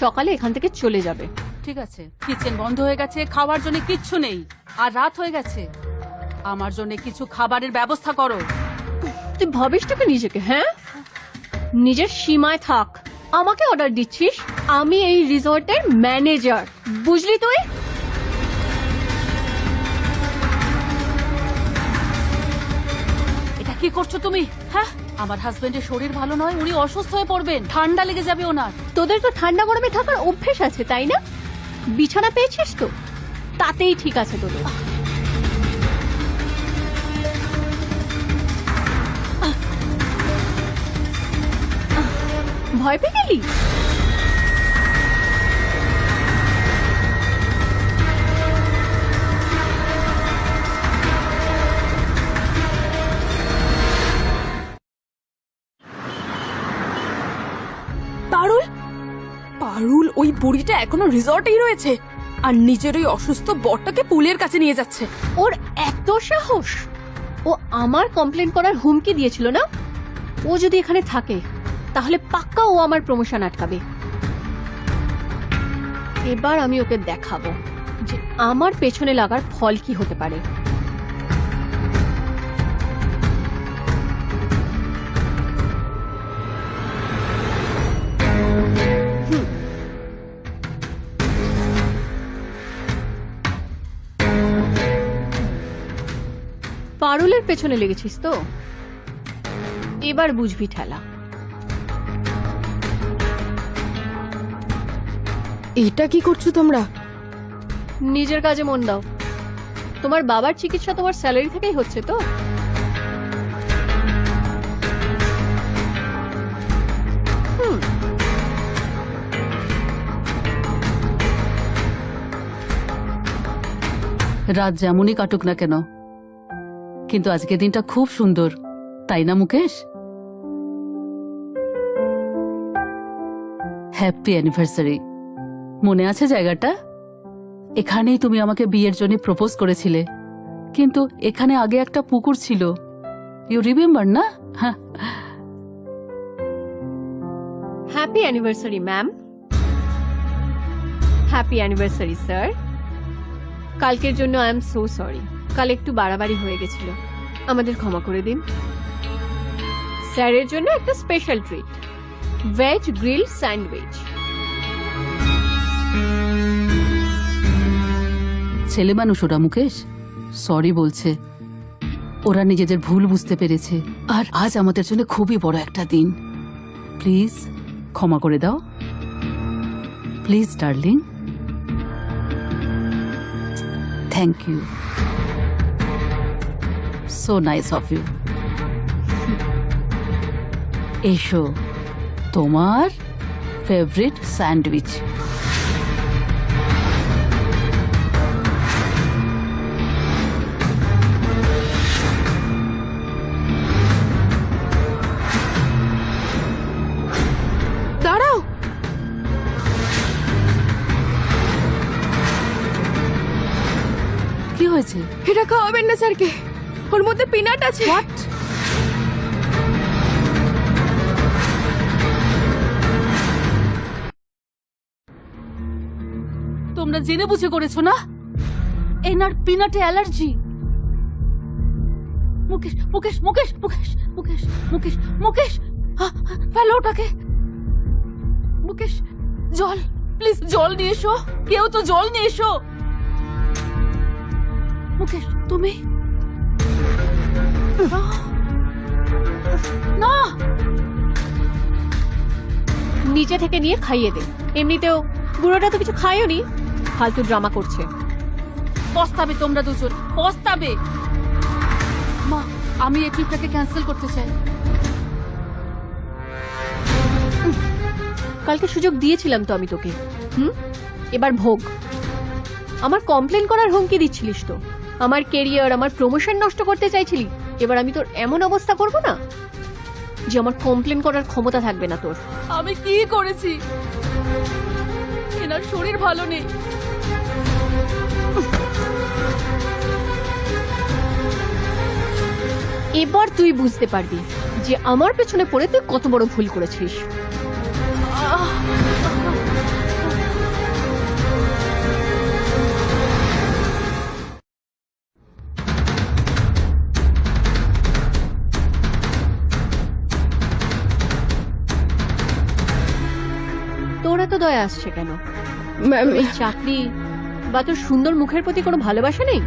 সকালে এখান থেকে চলে যাবে। ঠিক আছে, কিচেন বন্ধ হয়ে গেছে, খাওয়ার জন্য কিচ্ছু নেই, আর রাত হয়ে গেছে। আমার জন্য কিছু খাবারের ব্যবস্থা করো। তুই ভাবিসটাকে নিজেকে, হ্যাঁ? নিজের সীমায় থাক। আমাকে অর্ডার দিচ্ছিস? আমি এই রিসর্টের ম্যানেজার, বুঝলি তুই? এটা কি করছো তুমি? হ্যাঁ, আমার হাজবেন্ডের শরীর ভালো নয়, উনি অসুস্থ হয়ে পড়বেন, ঠান্ডা লেগে যাবে ওনার। তোদের তো ঠান্ডা গরমে থাকার অভ্যেস আছে, তাই না? বিছানা পেয়েছিস তো, তাতেই ঠিক আছে তোদের। ভয় পেয়ে গেলি? পারুল, পারুল ওই বুড়িটা এখনো রিসর্টেই রয়েছে আর নিজের ওই অসুস্থ বরটাকে পুলের কাছে নিয়ে যাচ্ছে। ওর এত সাহস! ও আমার কমপ্লেন করার হুমকি দিয়েছিল না? ও যদি এখানে থাকে তাহলে পাক্কা ও আমার প্রমোশন আটকাবে। এবার আমি ওকে দেখাবো যে আমার পেছনে লাগার ফল কি হতে পারে। পারুলের পেছনে লেগেছিস তো, এবার বুঝবি ঠেলা। এটা কি করছো তোমরা? নিজের কাজে মন দাও। তোমার বাবার চিকিৎসা তোমার স্যালারি থেকেই হচ্ছে তো। রাত যেমনই কাটুক না কেন, কিন্তু আজকের দিনটা খুব সুন্দর, তাই না মুকেশ? Happy anniversary. মনে আছে জায়গাটা? এখানেই তুমি আমাকে বিয়ের জন্য প্রপোজ করেছিলে, কিন্তু এখানে আগে একটা পুকুর ছিল। ইউ রিমেম্বার না? Happy anniversary ma'am. Happy anniversary sir. কালকের জন্য আই এম সো সরি, কাল একটু বাড়াবাড়ি হয়ে গেছিল, আমাদের ক্ষমা করে দিন। স্যারের জন্য একটা special treat, veg grill sandwich. ছেলে মানুষ ওরা মুকেশ, সরি বলছে। ওরা নিজেদের ভুল বুঝতে পেরেছে, আর আজ আমাদের জন্য খুবই বড় একটা দিন। প্লিজ ক্ষমা করে দাও, please darling. Thank you, so nice of you. এসো, তোমার ফেভারিট স্যান্ডউইচ। দাঁড়াও, কি হয়েছে? এটা খাওয়াবেন না স্যারকে, ওর মধ্যে পিনাট আছে। হোয়াট? তোমরা জেনে বুঝে করেছো না? এনার পিনাটে অ্যালার্জি। মুকেশ, মুকেশ, মুকেশ, মুকেশ, মুকেশ, মুকেশ, মুকেশ, ফেলো ওটাকে। মুকেশ, জল, প্লিজ জল নিয়ে এসো, কেউ তো জল নিয়ে এসো। মুকেশ, তুমি না, নিচে থেকে নিয়ে খাইয়ে দে। এমনিতেও বুড়োটা তো কিছু খায়ও নি, ফালতু ড্রামা করছে। পস্তাবে তোমরা দুজন, পস্তাবে। মা, আমি এই ট্রিপটাকে ক্যান্সেল করতে চাই। কালকে সুযোগ দিয়েছিলাম তো আমি তোকে, এবার ভোগ। আমার কমপ্লেন করার হুমকি দিচ্ছিলিস তো, আমার কেরিয়ার, আমার প্রমোশন নষ্ট করতে চাইছিলি। এবার আমি তোর এমন অবস্থা করব না যে আমার কমপ্লেন করার ক্ষমতা থাকবে না তোর। আমি কি করেছি? এনার শরীর ভালো নেই। এবার তুই বুঝতে পারবি যে আমার পেছনে পড়ে তুই কত বড় ভুল করেছিস। তোর এত দয়া আসছে কেন? ম্যাম তোর এই চাকরি বা তোর সুন্দর মুখের প্রতি কোনো ভালোবাসা নেই?